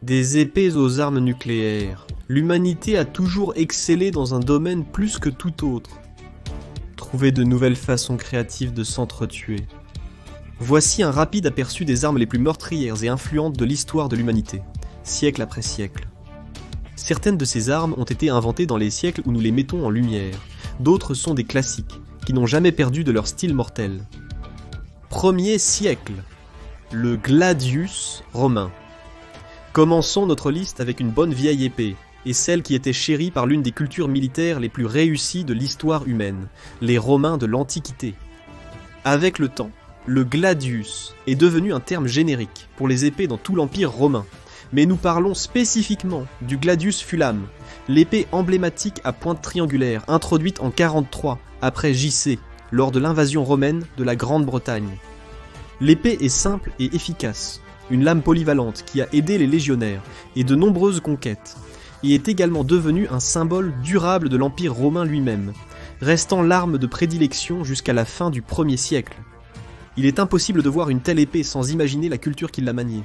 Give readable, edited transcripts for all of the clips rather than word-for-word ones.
Des épées aux armes nucléaires. L'humanité a toujours excellé dans un domaine plus que tout autre. Trouver de nouvelles façons créatives de s'entretuer. Voici un rapide aperçu des armes les plus meurtrières et influentes de l'histoire de l'humanité, siècle après siècle. Certaines de ces armes ont été inventées dans les siècles où nous les mettons en lumière. D'autres sont des classiques, qui n'ont jamais perdu de leur style mortel. Premier siècle. Le gladius romain. Commençons notre liste avec une bonne vieille épée, et celle qui était chérie par l'une des cultures militaires les plus réussies de l'histoire humaine, les Romains de l'Antiquité. Avec le temps, le gladius est devenu un terme générique pour les épées dans tout l'Empire romain, mais nous parlons spécifiquement du gladius fullam, l'épée emblématique à pointe triangulaire introduite en 43 après JC, lors de l'invasion romaine de la Grande-Bretagne. L'épée est simple et efficace, une lame polyvalente qui a aidé les légionnaires et de nombreuses conquêtes, et est également devenue un symbole durable de l'Empire romain lui-même, restant l'arme de prédilection jusqu'à la fin du 1er siècle. Il est impossible de voir une telle épée sans imaginer la culture qui l'a maniée,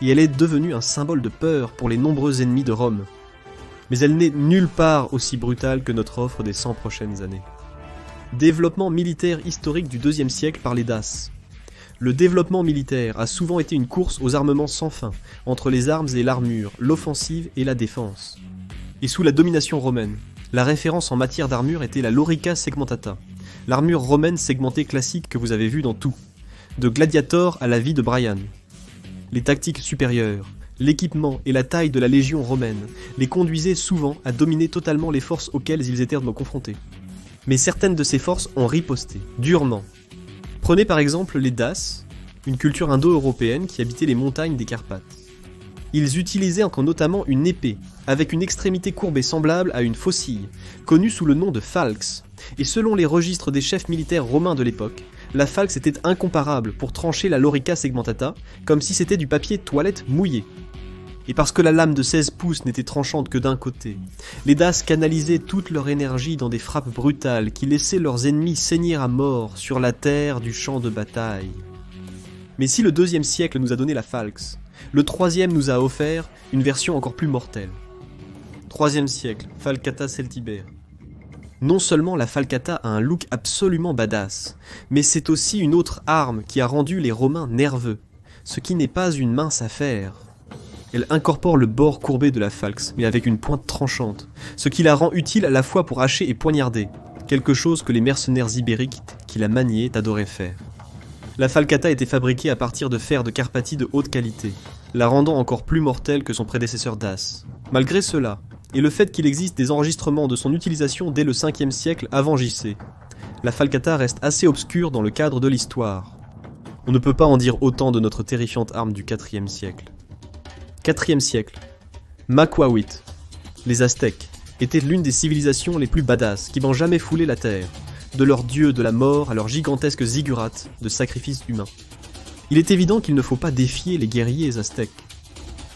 et elle est devenue un symbole de peur pour les nombreux ennemis de Rome. Mais elle n'est nulle part aussi brutale que notre offre des 100 prochaines années. Développement militaire historique du 2e siècle par les Daces. Le développement militaire a souvent été une course aux armements sans fin, entre les armes et l'armure, l'offensive et la défense. Et sous la domination romaine, la référence en matière d'armure était la lorica segmentata, l'armure romaine segmentée classique que vous avez vue dans tout, de Gladiator à la vie de Brian. Les tactiques supérieures, l'équipement et la taille de la légion romaine les conduisaient souvent à dominer totalement les forces auxquelles ils étaient confrontés. Mais certaines de ces forces ont riposté, durement. Prenez par exemple les Daces, une culture indo-européenne qui habitait les montagnes des Carpates. Ils utilisaient notamment une épée, avec une extrémité courbée semblable à une faucille, connue sous le nom de falx, et selon les registres des chefs militaires romains de l'époque, la falx était incomparable pour trancher la lorica segmentata, comme si c'était du papier toilette mouillé. Et parce que la lame de 16 pouces n'était tranchante que d'un côté, les Daces canalisaient toute leur énergie dans des frappes brutales qui laissaient leurs ennemis saigner à mort sur la terre du champ de bataille. Mais si le 2e siècle nous a donné la falx, le 3e nous a offert une version encore plus mortelle. 3e siècle, Falcata Celtibère. Non seulement la falcata a un look absolument badass, mais c'est aussi une autre arme qui a rendu les Romains nerveux, ce qui n'est pas une mince affaire. Elle incorpore le bord courbé de la falx, mais avec une pointe tranchante, ce qui la rend utile à la fois pour hacher et poignarder, quelque chose que les mercenaires ibériques qui la maniaient adoraient faire. La falcata était fabriquée à partir de fer de Carpathie de haute qualité, la rendant encore plus mortelle que son prédécesseur Dace. Malgré cela, et le fait qu'il existe des enregistrements de son utilisation dès le 5e siècle avant JC, la falcata reste assez obscure dans le cadre de l'histoire. On ne peut pas en dire autant de notre terrifiante arme du 4e siècle. 4e siècle. Maquahuit, les Aztèques, étaient l'une des civilisations les plus badass qui n'ont jamais foulé la terre, de leur dieu de la mort à leur gigantesque ziggurat de sacrifices humains. Il est évident qu'il ne faut pas défier les guerriers aztèques.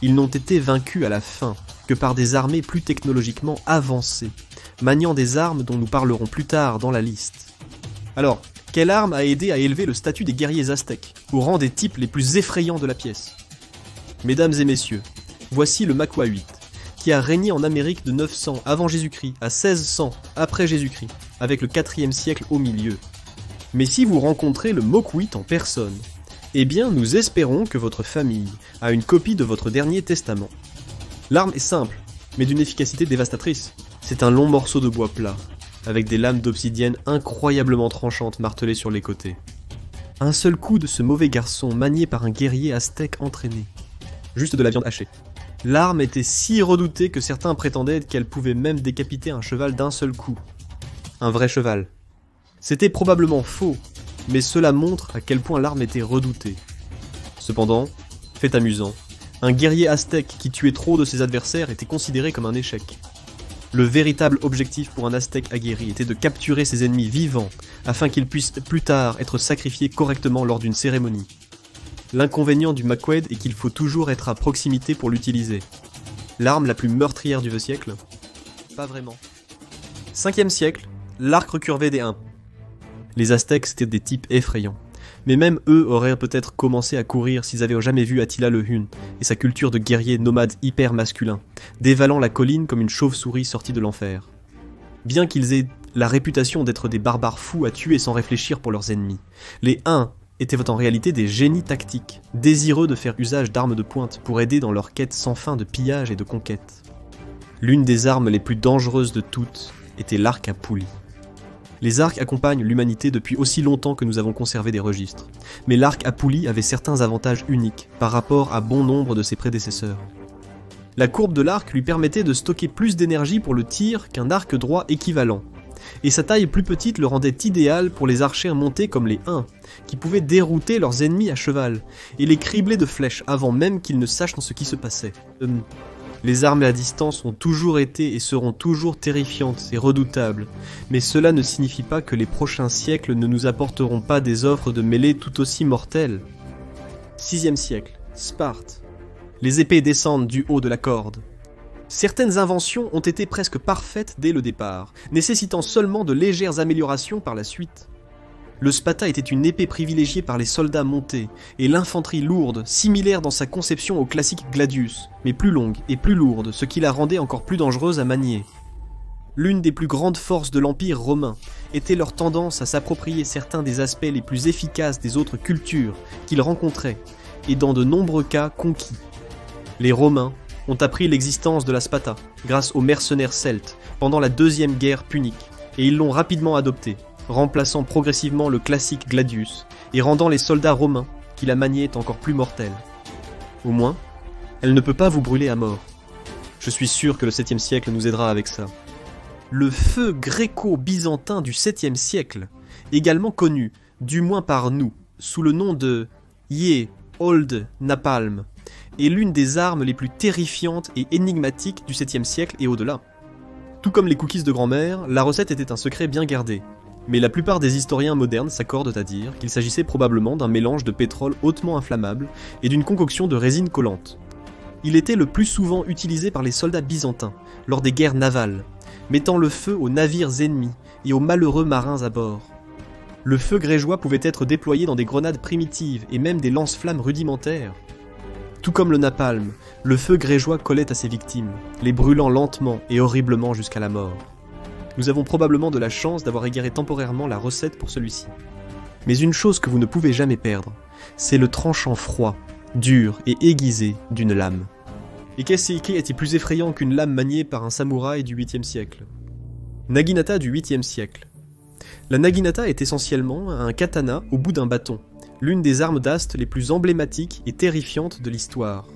Ils n'ont été vaincus à la fin que par des armées plus technologiquement avancées, maniant des armes dont nous parlerons plus tard dans la liste. Alors, quelle arme a aidé à élever le statut des guerriers aztèques, au rang des types les plus effrayants de la pièce ? Mesdames et messieurs, voici le Maquahuit, qui a régné en Amérique de 900 avant Jésus-Christ à 1600 après Jésus-Christ, avec le 4e siècle au milieu. Mais si vous rencontrez le Moquit en personne, eh bien nous espérons que votre famille a une copie de votre dernier testament. L'arme est simple, mais d'une efficacité dévastatrice. C'est un long morceau de bois plat, avec des lames d'obsidienne incroyablement tranchantes martelées sur les côtés. Un seul coup de ce mauvais garçon manié par un guerrier aztèque entraîné. Juste de la viande hachée. L'arme était si redoutée que certains prétendaient qu'elle pouvait même décapiter un cheval d'un seul coup. Un vrai cheval. C'était probablement faux, mais cela montre à quel point l'arme était redoutée. Cependant, fait amusant, un guerrier aztèque qui tuait trop de ses adversaires était considéré comme un échec. Le véritable objectif pour un aztèque aguerri était de capturer ses ennemis vivants, afin qu'ils puissent plus tard être sacrifiés correctement lors d'une cérémonie. L'inconvénient du Maqued est qu'il faut toujours être à proximité pour l'utiliser. L'arme la plus meurtrière du siècle ? Pas vraiment. 5e siècle, l'arc recurvé des Huns. Les Aztèques étaient des types effrayants. Mais même eux auraient peut-être commencé à courir s'ils avaient jamais vu Attila le Hun et sa culture de guerrier nomade hyper masculin, dévalant la colline comme une chauve-souris sortie de l'enfer. Bien qu'ils aient la réputation d'être des barbares fous à tuer sans réfléchir pour leurs ennemis, les Huns étaient en réalité des génies tactiques, désireux de faire usage d'armes de pointe pour aider dans leur quête sans fin de pillage et de conquête. L'une des armes les plus dangereuses de toutes était l'arc à poulie. Les arcs accompagnent l'humanité depuis aussi longtemps que nous avons conservé des registres, mais l'arc à poulie avait certains avantages uniques par rapport à bon nombre de ses prédécesseurs. La courbe de l'arc lui permettait de stocker plus d'énergie pour le tir qu'un arc droit équivalent, et sa taille plus petite le rendait idéal pour les archers montés comme les Huns, qui pouvaient dérouter leurs ennemis à cheval, et les cribler de flèches avant même qu'ils ne sachent ce qui se passait. Les armes à distance ont toujours été et seront toujours terrifiantes et redoutables, mais cela ne signifie pas que les prochains siècles ne nous apporteront pas des offres de mêlée tout aussi mortelles. 6e siècle, Sparte. Les épées descendent du haut de la corde. Certaines inventions ont été presque parfaites dès le départ, nécessitant seulement de légères améliorations par la suite. Le spata était une épée privilégiée par les soldats montés, et l'infanterie lourde, similaire dans sa conception au classique gladius, mais plus longue et plus lourde, ce qui la rendait encore plus dangereuse à manier. L'une des plus grandes forces de l'Empire romain était leur tendance à s'approprier certains des aspects les plus efficaces des autres cultures qu'ils rencontraient, et dans de nombreux cas conquis. Les Romains ont appris l'existence de la spata grâce aux mercenaires celtes pendant la deuxième guerre punique, et ils l'ont rapidement adoptée, remplaçant progressivement le classique gladius et rendant les soldats romains qui la maniaient encore plus mortelle. Au moins, elle ne peut pas vous brûler à mort. Je suis sûr que le 7e siècle nous aidera avec ça. Le feu gréco-byzantin du 7e siècle, également connu, du moins par nous, sous le nom de Ye Old Napalm, est l'une des armes les plus terrifiantes et énigmatiques du 7e siècle et au-delà. Tout comme les cookies de grand-mère, la recette était un secret bien gardé, mais la plupart des historiens modernes s'accordent à dire qu'il s'agissait probablement d'un mélange de pétrole hautement inflammable et d'une concoction de résine collante. Il était le plus souvent utilisé par les soldats byzantins, lors des guerres navales, mettant le feu aux navires ennemis et aux malheureux marins à bord. Le feu grégeois pouvait être déployé dans des grenades primitives et même des lance-flammes rudimentaires. Tout comme le napalm, le feu grégeois collait à ses victimes, les brûlant lentement et horriblement jusqu'à la mort. Nous avons probablement de la chance d'avoir égaré temporairement la recette pour celui-ci. Mais une chose que vous ne pouvez jamais perdre, c'est le tranchant froid, dur et aiguisé d'une lame. Et qu'est-ce qui était plus effrayant qu'une lame maniée par un samouraï du 8e siècle? Naginata du 8e siècle. La naginata est essentiellement un katana au bout d'un bâton, l'une des armes d'astes les plus emblématiques et terrifiantes de l'histoire.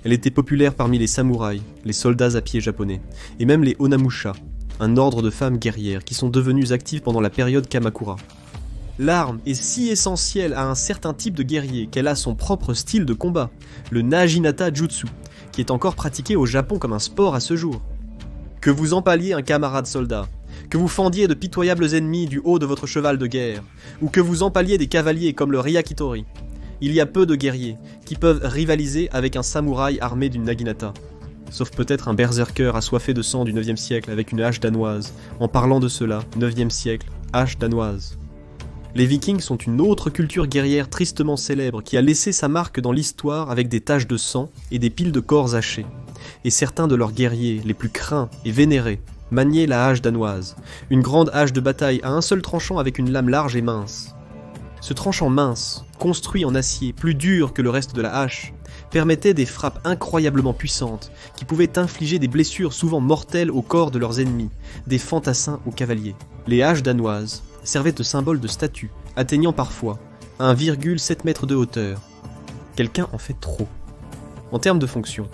Elle était populaire parmi les samouraïs, les soldats à pied japonais, et même les onamusha, un ordre de femmes guerrières qui sont devenues actives pendant la période Kamakura. L'arme est si essentielle à un certain type de guerrier qu'elle a son propre style de combat, le Naginata Jutsu, qui est encore pratiqué au Japon comme un sport à ce jour. Que vous empaliez un camarade soldat, que vous fendiez de pitoyables ennemis du haut de votre cheval de guerre, ou que vous empaliez des cavaliers comme le Ryakitori, il y a peu de guerriers qui peuvent rivaliser avec un samouraï armé d'une naginata. Sauf peut-être un berserker assoiffé de sang du 9e siècle avec une hache danoise. En parlant de cela, 9e siècle, hache danoise. Les Vikings sont une autre culture guerrière tristement célèbre qui a laissé sa marque dans l'histoire avec des taches de sang et des piles de corps hachés. Et certains de leurs guerriers, les plus craints et vénérés, maniaient la hache danoise, une grande hache de bataille à un seul tranchant avec une lame large et mince. Ce tranchant mince, construit en acier, plus dur que le reste de la hache, permettait des frappes incroyablement puissantes qui pouvaient infliger des blessures souvent mortelles au corps de leurs ennemis, des fantassins aux cavaliers. Les haches danoises servaient de symbole de statut, atteignant parfois 1,7 m de hauteur. Quelqu'un en fait trop. En termes de fonction,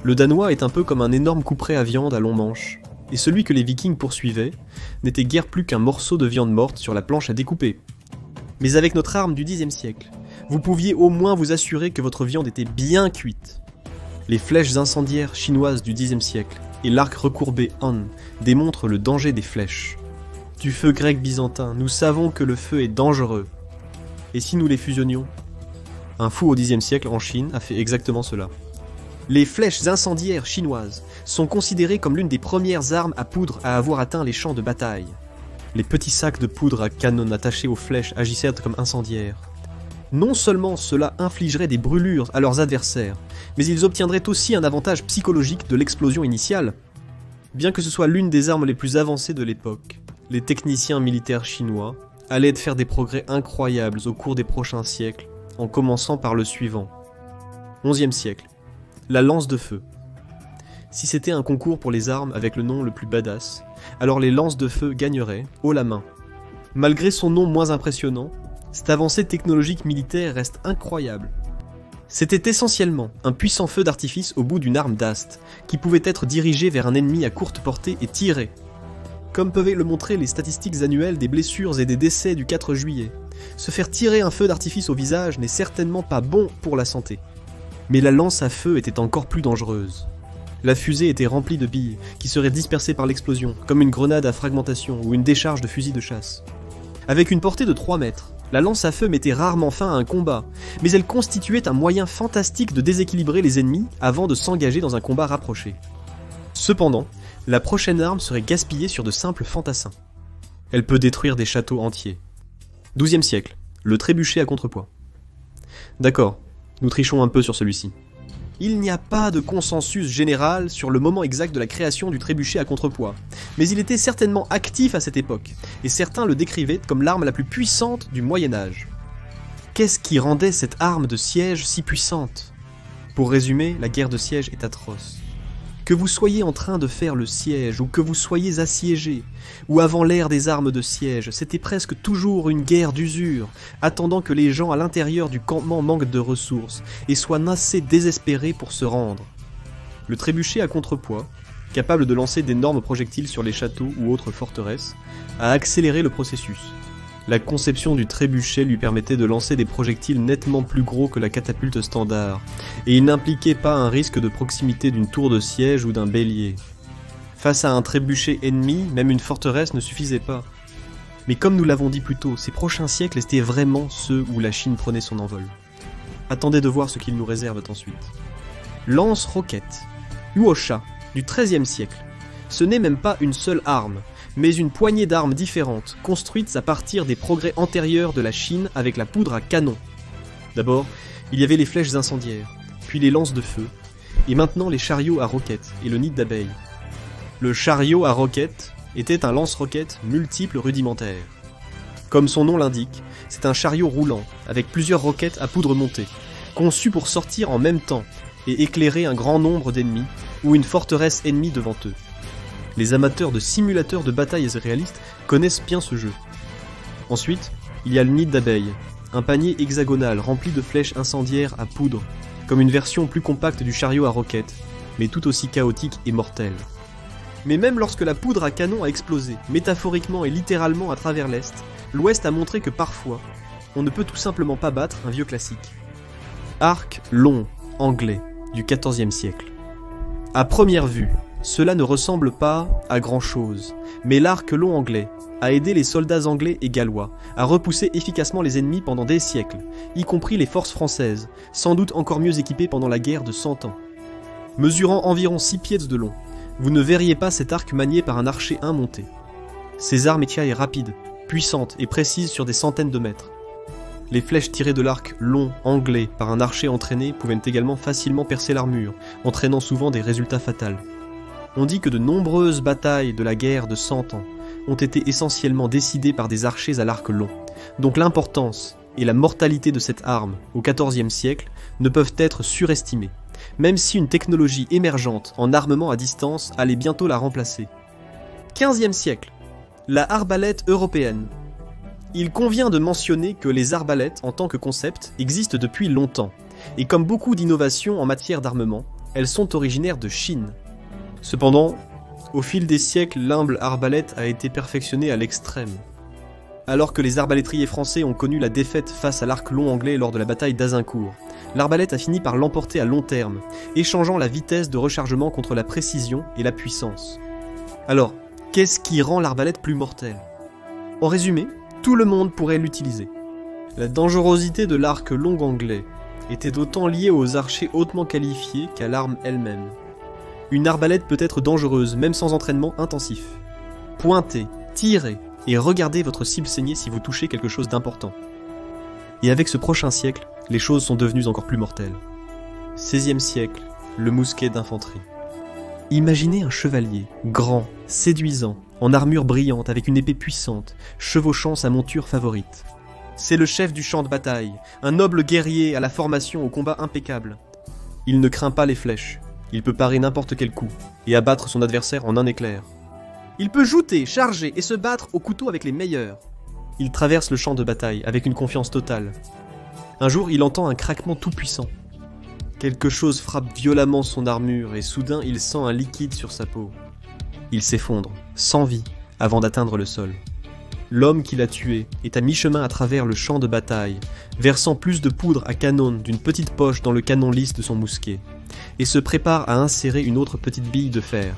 le danois est un peu comme un énorme couperet à viande à long manche, et celui que les Vikings poursuivaient n'était guère plus qu'un morceau de viande morte sur la planche à découper. Mais avec notre arme du 10e siècle, vous pouviez au moins vous assurer que votre viande était bien cuite. Les flèches incendiaires chinoises du 10e siècle et l'arc recourbé Han démontrent le danger des flèches. Du feu grec byzantin, nous savons que le feu est dangereux. Et si nous les fusionnions? Un fou au 10e siècle en Chine a fait exactement cela. Les flèches incendiaires chinoises sont considérées comme l'une des premières armes à poudre à avoir atteint les champs de bataille. Les petits sacs de poudre à canon attachés aux flèches agissaient comme incendiaires. Non seulement cela infligerait des brûlures à leurs adversaires, mais ils obtiendraient aussi un avantage psychologique de l'explosion initiale. Bien que ce soit l'une des armes les plus avancées de l'époque, les techniciens militaires chinois allaient faire des progrès incroyables au cours des prochains siècles, en commençant par le suivant. 11e siècle. La lance de feu. Si c'était un concours pour les armes avec le nom le plus badass, alors les lances de feu gagneraient haut la main. Malgré son nom moins impressionnant, cette avancée technologique militaire reste incroyable. C'était essentiellement un puissant feu d'artifice au bout d'une arme d'ast, qui pouvait être dirigé vers un ennemi à courte portée et tiré. Comme peuvent le montrer les statistiques annuelles des blessures et des décès du 4 juillet, se faire tirer un feu d'artifice au visage n'est certainement pas bon pour la santé. Mais la lance à feu était encore plus dangereuse. La fusée était remplie de billes, qui seraient dispersées par l'explosion, comme une grenade à fragmentation ou une décharge de fusil de chasse. Avec une portée de 3 mètres, la lance à feu mettait rarement fin à un combat, mais elle constituait un moyen fantastique de déséquilibrer les ennemis avant de s'engager dans un combat rapproché. Cependant, la prochaine arme serait gaspillée sur de simples fantassins. Elle peut détruire des châteaux entiers. 12e siècle, le trébuchet à contrepoids. D'accord, nous trichons un peu sur celui-ci. Il n'y a pas de consensus général sur le moment exact de la création du trébuchet à contrepoids, mais il était certainement actif à cette époque, et certains le décrivaient comme l'arme la plus puissante du Moyen-Âge. Qu'est-ce qui rendait cette arme de siège si puissante? Pour résumer, la guerre de siège est atroce. Que vous soyez en train de faire le siège, ou que vous soyez assiégé, ou avant l'ère des armes de siège, c'était presque toujours une guerre d'usure, attendant que les gens à l'intérieur du campement manquent de ressources, et soient assez désespérés pour se rendre. Le trébuchet à contrepoids, capable de lancer d'énormes projectiles sur les châteaux ou autres forteresses, a accéléré le processus. La conception du trébuchet lui permettait de lancer des projectiles nettement plus gros que la catapulte standard, et il n'impliquait pas un risque de proximité d'une tour de siège ou d'un bélier. Face à un trébuchet ennemi, même une forteresse ne suffisait pas. Mais comme nous l'avons dit plus tôt, ces prochains siècles étaient vraiment ceux où la Chine prenait son envol. Attendez de voir ce qu'ils nous réservent ensuite. Lance-roquette, Yuosha, du XIIIe siècle. Ce n'est même pas une seule arme, mais une poignée d'armes différentes, construites à partir des progrès antérieurs de la Chine avec la poudre à canon. D'abord, il y avait les flèches incendiaires, puis les lances de feu, et maintenant les chariots à roquettes et le nid d'abeilles. Le chariot à roquettes était un lance-roquettes multiple rudimentaire. Comme son nom l'indique, c'est un chariot roulant, avec plusieurs roquettes à poudre montée, conçu pour sortir en même temps et éclairer un grand nombre d'ennemis ou une forteresse ennemie devant eux. Les amateurs de simulateurs de batailles réalistes connaissent bien ce jeu. Ensuite, il y a le nid d'abeilles, un panier hexagonal rempli de flèches incendiaires à poudre, comme une version plus compacte du chariot à roquettes, mais tout aussi chaotique et mortelle. Mais même lorsque la poudre à canon a explosé, métaphoriquement et littéralement à travers l'Est, l'Ouest a montré que parfois, on ne peut tout simplement pas battre un vieux classique. Arc long, anglais, du XIVe siècle. À première vue, cela ne ressemble pas à grand-chose, mais l'arc long anglais a aidé les soldats anglais et gallois à repousser efficacement les ennemis pendant des siècles, y compris les forces françaises, sans doute encore mieux équipées pendant la guerre de 100 ans. Mesurant environ 6 pieds de long, vous ne verriez pas cet arc manié par un archer monté. Ces armes étaient rapides, puissantes et précises sur des centaines de mètres. Les flèches tirées de l'arc long anglais par un archer entraîné pouvaient également facilement percer l'armure, entraînant souvent des résultats fatals. On dit que de nombreuses batailles de la guerre de 100 ans ont été essentiellement décidées par des archers à l'arc long, donc l'importance et la mortalité de cette arme au XIVe siècle ne peuvent être surestimées, même si une technologie émergente en armement à distance allait bientôt la remplacer. 15e siècle, la arbalète européenne. Il convient de mentionner que les arbalètes en tant que concept existent depuis longtemps, et comme beaucoup d'innovations en matière d'armement, elles sont originaires de Chine. Cependant, au fil des siècles, l'humble arbalète a été perfectionnée à l'extrême. Alors que les arbalétriers français ont connu la défaite face à l'arc long anglais lors de la bataille d'Azincourt, l'arbalète a fini par l'emporter à long terme, échangeant la vitesse de rechargement contre la précision et la puissance. Alors, qu'est-ce qui rend l'arbalète plus mortelle? En résumé, tout le monde pourrait l'utiliser. La dangerosité de l'arc long anglais était d'autant liée aux archers hautement qualifiés qu'à l'arme elle-même. Une arbalète peut être dangereuse même sans entraînement intensif. Pointer, tirer, et regardez votre cible saigner si vous touchez quelque chose d'important. Et avec ce prochain siècle, les choses sont devenues encore plus mortelles. 16e siècle, le mousquet d'infanterie. Imaginez un chevalier, grand, séduisant, en armure brillante avec une épée puissante, chevauchant sa monture favorite. C'est le chef du champ de bataille, un noble guerrier à la formation au combat impeccable. Il ne craint pas les flèches, il peut parer n'importe quel coup, et abattre son adversaire en un éclair. Il peut jouter, charger et se battre au couteau avec les meilleurs. Il traverse le champ de bataille avec une confiance totale. Un jour, il entend un craquement tout-puissant. Quelque chose frappe violemment son armure et soudain il sent un liquide sur sa peau. Il s'effondre, sans vie, avant d'atteindre le sol. L'homme qui l'a tué est à mi-chemin à travers le champ de bataille, versant plus de poudre à canon d'une petite poche dans le canon lisse de son mousquet, et se prépare à insérer une autre petite bille de fer.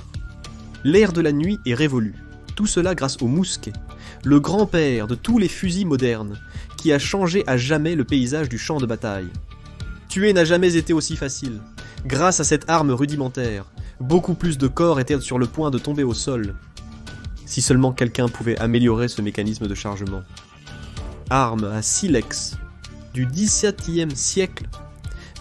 L'ère de la nuit est révolue, tout cela grâce au mousquet, le grand-père de tous les fusils modernes, qui a changé à jamais le paysage du champ de bataille. Tuer n'a jamais été aussi facile. Grâce à cette arme rudimentaire, beaucoup plus de corps étaient sur le point de tomber au sol. Si seulement quelqu'un pouvait améliorer ce mécanisme de chargement. Arme à silex, du XVIIe siècle.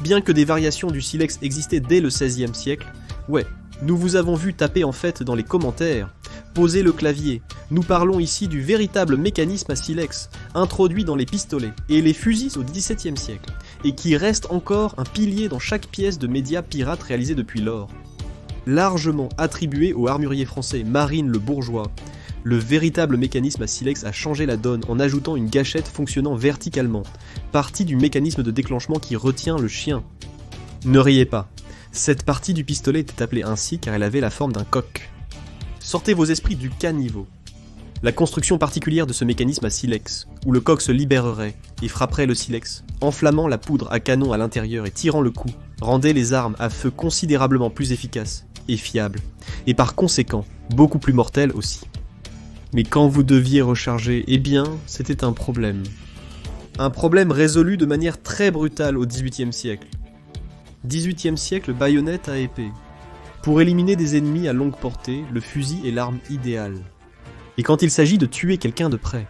Bien que des variations du silex existaient dès le XVIe siècle, ouais, nous vous avons vu taper en fait dans les commentaires, poser le clavier. Nous parlons ici du véritable mécanisme à silex, introduit dans les pistolets et les fusils au XVIIe siècle, et qui reste encore un pilier dans chaque pièce de médias pirates réalisée depuis lors. Largement attribué au armurier français Marine le Bourgeois, le véritable mécanisme à silex a changé la donne en ajoutant une gâchette fonctionnant verticalement, partie du mécanisme de déclenchement qui retient le chien. Ne riez pas, cette partie du pistolet était appelée ainsi car elle avait la forme d'un coq. Sortez vos esprits du caniveau. La construction particulière de ce mécanisme à silex, où le coq se libérerait et frapperait le silex, enflammant la poudre à canon à l'intérieur et tirant le coup, rendait les armes à feu considérablement plus efficaces et fiables, et par conséquent, beaucoup plus mortelles aussi. Mais quand vous deviez recharger, eh bien, c'était un problème. Un problème résolu de manière très brutale au XVIIIe siècle. XVIIIe siècle, baïonnette à épée. Pour éliminer des ennemis à longue portée, le fusil est l'arme idéale. Et quand il s'agit de tuer quelqu'un de près,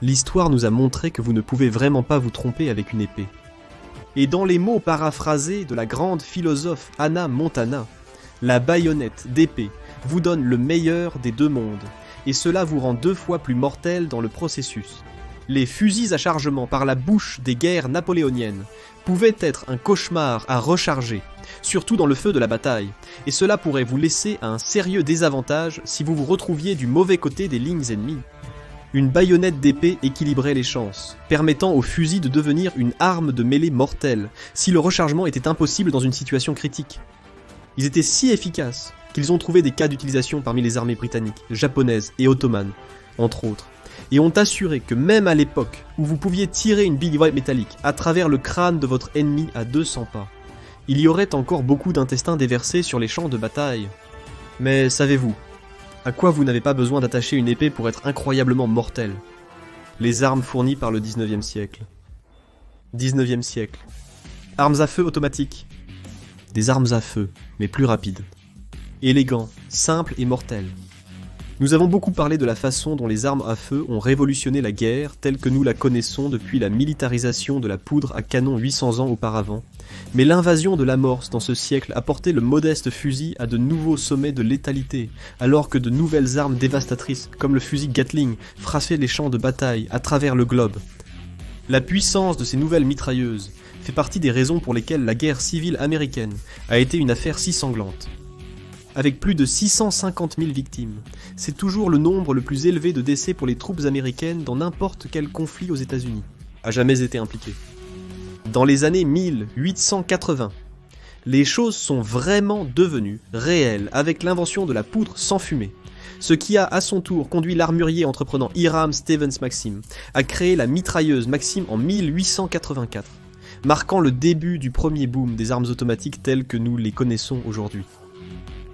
l'histoire nous a montré que vous ne pouvez vraiment pas vous tromper avec une épée. Et dans les mots paraphrasés de la grande philosophe Hannah Montana, la baïonnette d'épée vous donne le meilleur des deux mondes, et cela vous rend 2 fois plus mortel dans le processus. Les fusils à chargement par la bouche des guerres napoléoniennes pouvaient être un cauchemar à recharger, surtout dans le feu de la bataille, et cela pourrait vous laisser à un sérieux désavantage si vous vous retrouviez du mauvais côté des lignes ennemies. Une baïonnette d'épée équilibrait les chances, permettant au fusil de devenir une arme de mêlée mortelle, si le rechargement était impossible dans une situation critique. Ils étaient si efficaces qu'ils ont trouvé des cas d'utilisation parmi les armées britanniques, japonaises et ottomanes, entre autres, et ont assuré que même à l'époque où vous pouviez tirer une bille métallique à travers le crâne de votre ennemi à 200 pas, il y aurait encore beaucoup d'intestins déversés sur les champs de bataille. Mais savez-vous, à quoi vous n'avez pas besoin d'attacher une épée pour être incroyablement mortel? Les armes fournies par le 19e siècle. 19e siècle. Armes à feu automatiques. Des armes à feu, mais plus rapides. Élégants, simples et mortels. Nous avons beaucoup parlé de la façon dont les armes à feu ont révolutionné la guerre telle que nous la connaissons depuis la militarisation de la poudre à canon 800 ans auparavant, mais l'invasion de l'amorce dans ce siècle a porté le modeste fusil à de nouveaux sommets de létalité, alors que de nouvelles armes dévastatrices, comme le fusil Gatling, frappaient les champs de bataille à travers le globe. La puissance de ces nouvelles mitrailleuses fait partie des raisons pour lesquelles la guerre civile américaine a été une affaire si sanglante. Avec plus de 650 000 victimes, c'est toujours le nombre le plus élevé de décès pour les troupes américaines dans n'importe quel conflit aux États-Unis, a jamais été impliqué. Dans les années 1880, les choses sont vraiment devenues réelles avec l'invention de la poudre sans fumée, ce qui a à son tour conduit l'armurier entreprenant Hiram Stevens Maxim à créer la mitrailleuse Maxim en 1884, marquant le début du premier boom des armes automatiques telles que nous les connaissons aujourd'hui.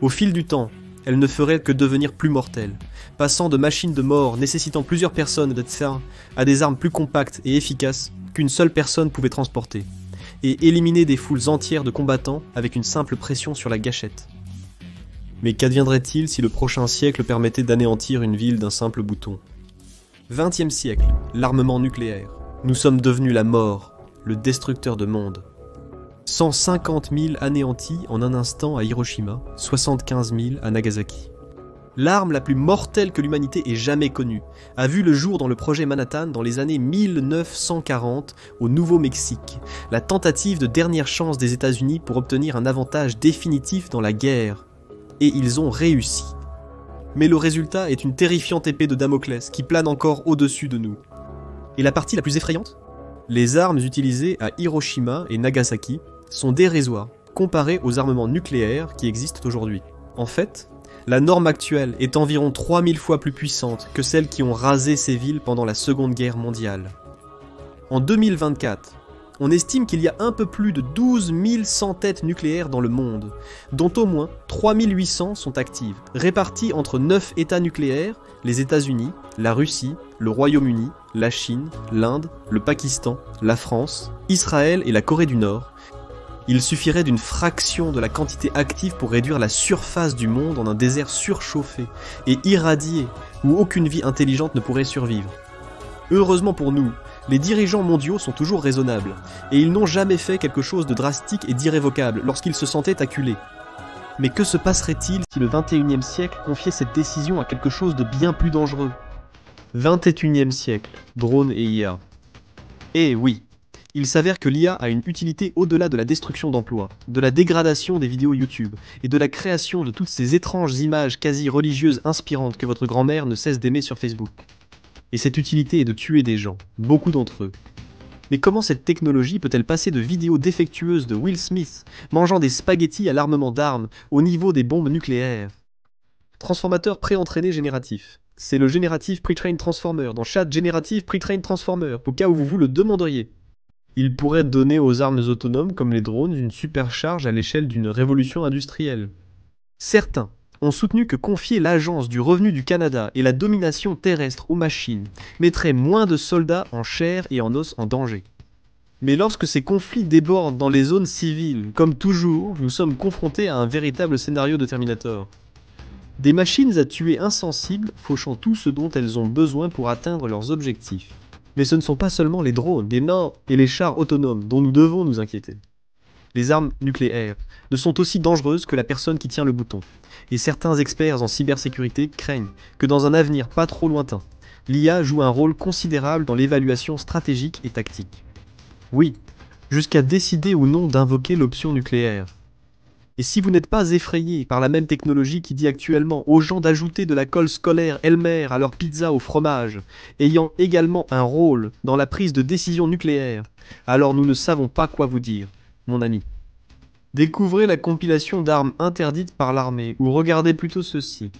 Au fil du temps, elle ne ferait que devenir plus mortelle, passant de machines de mort nécessitant plusieurs personnes d'être fermes à des armes plus compactes et efficaces qu'une seule personne pouvait transporter, et éliminer des foules entières de combattants avec une simple pression sur la gâchette. Mais qu'adviendrait-il si le prochain siècle permettait d'anéantir une ville d'un simple bouton? 20e siècle, l'armement nucléaire. Nous sommes devenus la mort, le destructeur de monde. 150 000 anéantis en un instant à Hiroshima, 75 000 à Nagasaki. L'arme la plus mortelle que l'humanité ait jamais connue a vu le jour dans le projet Manhattan dans les années 1940 au Nouveau-Mexique, la tentative de dernière chance des États-Unis pour obtenir un avantage définitif dans la guerre. Et ils ont réussi. Mais le résultat est une terrifiante épée de Damoclès qui plane encore au-dessus de nous. Et la partie la plus effrayante ? Les armes utilisées à Hiroshima et Nagasaki sont dérisoires comparées aux armements nucléaires qui existent aujourd'hui. En fait, la norme actuelle est environ 3000 fois plus puissante que celles qui ont rasé ces villes pendant la Seconde Guerre mondiale. En 2024, on estime qu'il y a un peu plus de 12 100 têtes nucléaires dans le monde, dont au moins 3800 sont actives, réparties entre 9 États nucléaires, les États-Unis, la Russie, le Royaume-Uni, la Chine, l'Inde, le Pakistan, la France, Israël et la Corée du Nord. Il suffirait d'une fraction de la quantité active pour réduire la surface du monde en un désert surchauffé et irradié où aucune vie intelligente ne pourrait survivre. Heureusement pour nous, les dirigeants mondiaux sont toujours raisonnables, et ils n'ont jamais fait quelque chose de drastique et d'irrévocable lorsqu'ils se sentaient acculés. Mais que se passerait-il si le 21e siècle confiait cette décision à quelque chose de bien plus dangereux ? 21e siècle, drones et IA. Eh oui, il s'avère que l'IA a une utilité au-delà de la destruction d'emplois, de la dégradation des vidéos YouTube, et de la création de toutes ces étranges images quasi religieuses inspirantes que votre grand-mère ne cesse d'aimer sur Facebook. Et cette utilité est de tuer des gens, beaucoup d'entre eux. Mais comment cette technologie peut-elle passer de vidéos défectueuses de Will Smith mangeant des spaghettis à l'armement d'armes au niveau des bombes nucléaires ? Transformateur pré-entraîné génératif. C'est le Generative Pre-trained Transformer dans Chat Generative Pre-trained Transformer, au cas où vous vous le demanderiez. Il pourrait donner aux armes autonomes comme les drones une supercharge à l'échelle d'une révolution industrielle. Certains ont soutenu que confier l'Agence du revenu du Canada et la domination terrestre aux machines mettrait moins de soldats en chair et en os en danger. Mais lorsque ces conflits débordent dans les zones civiles, comme toujours, nous sommes confrontés à un véritable scénario de Terminator. Des machines à tuer insensibles, fauchant tout ce dont elles ont besoin pour atteindre leurs objectifs. Mais ce ne sont pas seulement les drones, les nains et les chars autonomes dont nous devons nous inquiéter. Les armes nucléaires ne sont aussi dangereuses que la personne qui tient le bouton. Et certains experts en cybersécurité craignent que dans un avenir pas trop lointain, l'IA joue un rôle considérable dans l'évaluation stratégique et tactique. Oui, jusqu'à décider ou non d'invoquer l'option nucléaire. Et si vous n'êtes pas effrayé par la même technologie qui dit actuellement aux gens d'ajouter de la colle scolaire Elmer à leur pizza au fromage, ayant également un rôle dans la prise de décision nucléaire, alors nous ne savons pas quoi vous dire, mon ami. Découvrez la compilation d'armes interdites par l'armée, ou regardez plutôt ceci.